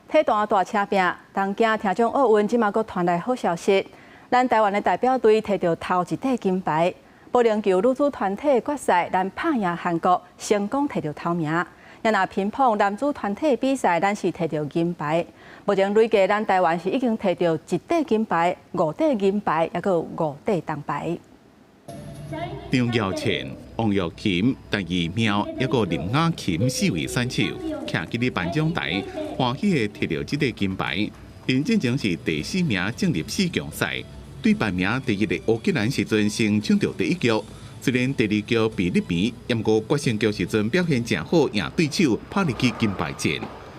体大大车拼，东京听众奥运即马阁传来好消息，咱台湾的代表队摕到头一块金牌。保龄球女子团体决赛，咱拍赢韩国，成功摕到头名。也那乒乓男子团体比赛，咱是摕到银牌。目前累计咱台湾是已经摕到1块金牌、5块银牌，也阁有5块铜牌。张耀前、王玉琴、陈怡妙，一个林雅琴4位选手，徛起哩颁奖台，欢喜地摕到这个金牌。因进前是第4名进入4强赛，对排名第1的乌克兰时阵先抢到第1局。虽然第2局比你平，不过决胜局时阵表现正好，赢对手拍入去金牌战。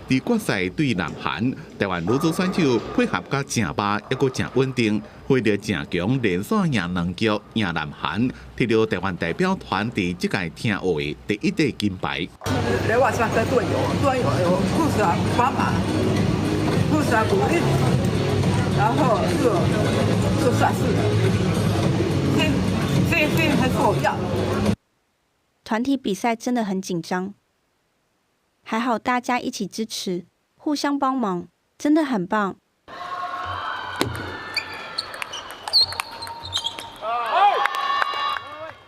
伫决赛对南韩，台湾女子选手配合甲正巴，一个正稳定，为了正强连续赢2局，赢南韩，摕到台湾代表团伫这届听奥的第1块金牌。在网上跟队友有互相帮忙，互相鼓励，然后就算是这很重要。团体比赛真的很紧张。还好大家一起支持，互相帮忙，真的很棒。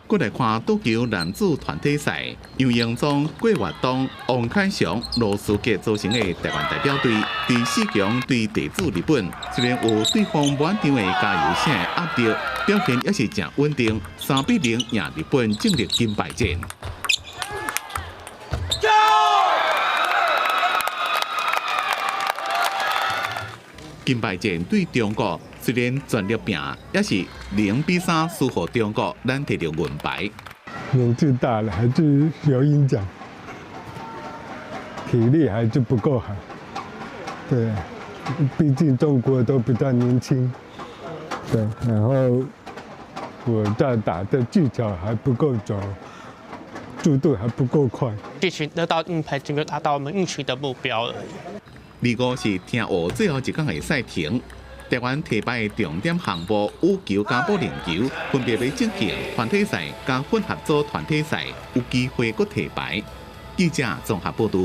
过来看桌球男子团体赛，杨英忠、郭岳东、王凯翔、罗思杰组成的台湾代表队，第4强对地主日本，虽然有对方满场的加油声压力，表现也是正稳定，3-0赢日本进入金牌战。金牌战对中国，虽然全力拼，也是0-3输给中国，咱摕到银牌。年纪大了，还是有影响，体力还是不够好。对，毕竟中国都比较年轻。对，然后我在打的技巧还不够走，速度还不够快。必须得到银牌，就达到我们预期的目标了。25是听奥最后一天的赛程，台湾提牌的重点项目羽球加保龄球，分别要进行团体赛加混合组团体赛，有机会阁提牌。记者综合报道。